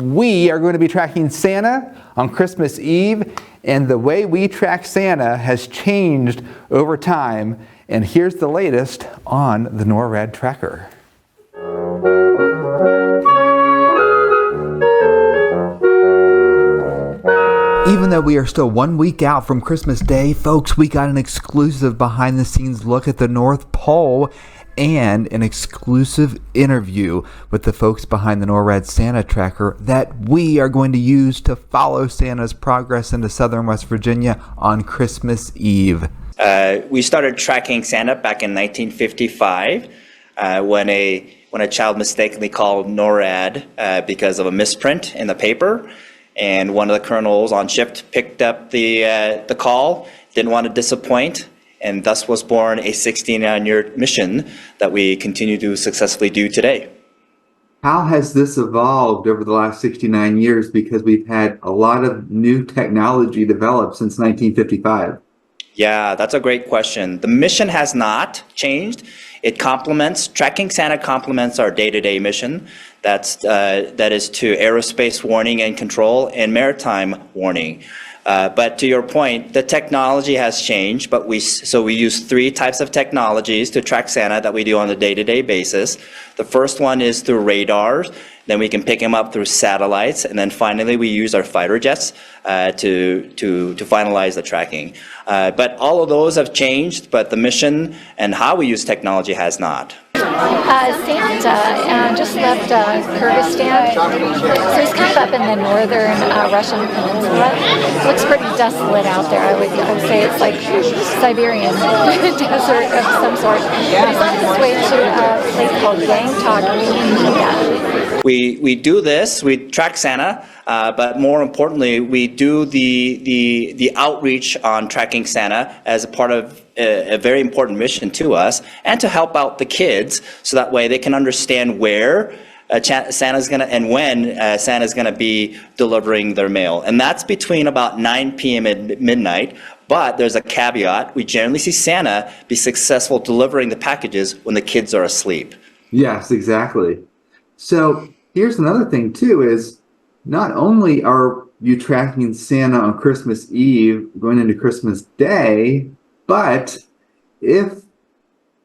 we are going to be tracking Santa on Christmas Eve, and the way we track Santa has changed over time. And here's the latest on the NORAD tracker. Even though we are still 1 week out from Christmas Day, folks, we got an exclusive behind-the-scenes look at the North Pole and an exclusive interview with the folks behind the NORAD Santa Tracker that we are going to use to follow Santa's progress into southern West Virginia on Christmas Eve. We started tracking Santa back in 1955 when a child mistakenly called NORAD because of a misprint in the paper. And one of the colonels on shift picked up the call, didn't want to disappoint, and thus was born a 69-year mission that we continue to successfully do today. How has this evolved over the last 69 years? Because we've had a lot of new technology developed since 1955. Yeah, that's a great question. The mission has not changed. Tracking Santa complements our day-to-day mission. That is to aerospace warning and control and maritime warning. But to your point, the technology has changed, but we use three types of technologies to track Santa that we do on a day-to-day basis. The first one is through radars, then we can pick him up through satellites, and then finally we use our fighter jets to finalize the tracking. But all of those have changed, but the mission and how we use technology has not. Santa just left Kyrgyzstan, so he's kind of up in the northern Russian peninsula. Looks pretty desolate out there. I would say it's like Siberian desert of some sort. But he's on his way to a place called Gangtok in India. We do this, we track Santa, but more importantly, we do the outreach on tracking Santa as a part of a very important mission to us, and to help out the kids so that way they can understand where Santa's going to and when Santa's going to be delivering their mail. And that's between about 9 p.m. and midnight. But there's a caveat. We generally see Santa be successful delivering the packages when the kids are asleep. Yes, exactly. So here's another thing too, is not only are you tracking Santa on Christmas Eve going into Christmas Day, but if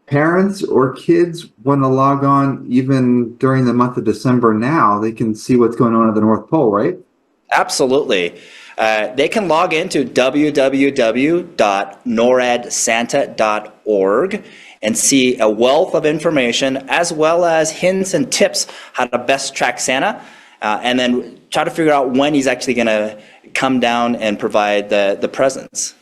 parents or kids want to log on even during the month of December now, they can see what's going on at the North Pole, right? Absolutely. They can log into www.noradsanta.org and see a wealth of information as well as hints and tips how to best track Santa, and then try to figure out when he's actually going to come down and provide the presents.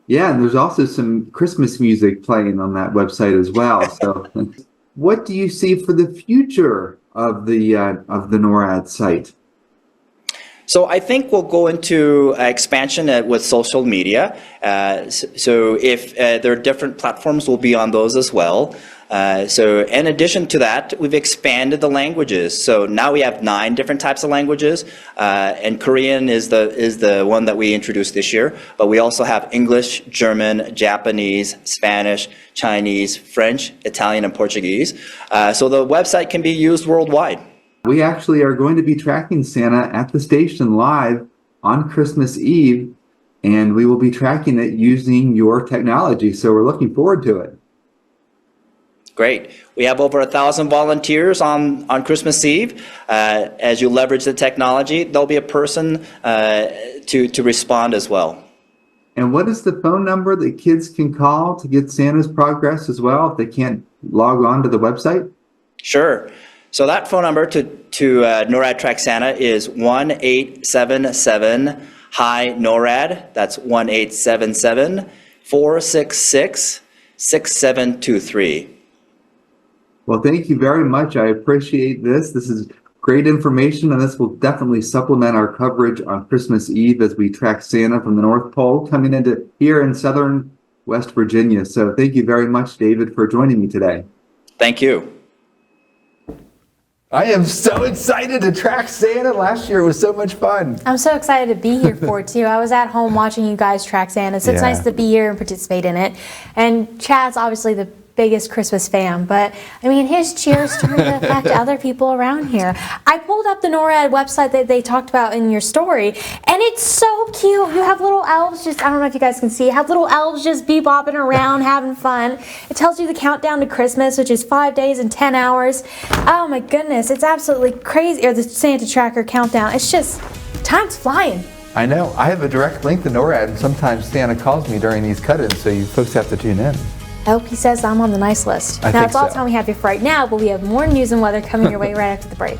Yeah, and there's also some Christmas music playing on that website as well. So what do you see for the future of the NORAD site? So I think we'll go into expansion with social media. So if there are different platforms, we'll be on those as well. So in addition to that, we've expanded the languages. So now we have 9 different types of languages, and Korean is the one that we introduced this year. But we also have English, German, Japanese, Spanish, Chinese, French, Italian, and Portuguese. So the website can be used worldwide. We actually are going to be tracking Santa at the station live on Christmas Eve, and we will be tracking it using your technology. So we're looking forward to it. Great. We have over 1,000 volunteers on Christmas Eve. As you leverage the technology, there'll be a person to respond as well. And what is the phone number that kids can call to get Santa's progress as well if they can't log on to the website? Sure. So that phone number to NORAD Track Santa is 1-877-HI-NORAD. That's 1-877-466-6723. Well, thank you very much. I appreciate this. This is great information, and this will definitely supplement our coverage on Christmas Eve as we track Santa from the North Pole coming into here in southern West Virginia. So thank you very much, David, for joining me today. Thank you. I am so excited to track Santa. Last year was so much fun. I'm so excited to be here for it too. I was at home watching you guys track Santa, so it's nice to be here and participate in it. And Chad's obviously the biggest Christmas fan, but I mean, his cheers started to affect other people around here. I pulled up the NORAD website that they talked about in your story, and it's so cute. You have little elves just, I don't know if you guys can see, have little elves just bebopping around having fun. It tells you the countdown to Christmas, which is 5 days and 10 hours. Oh my goodness, it's absolutely crazy. Or the Santa tracker countdown. It's just, time's flying. I know. I have a direct link to NORAD, and sometimes Santa calls me during these cut-ins, so you folks have to tune in. I hope he says I'm on the nice list. I Now, think that's all so. the time we have here for right now, but we have more news and weather coming your way right after the break.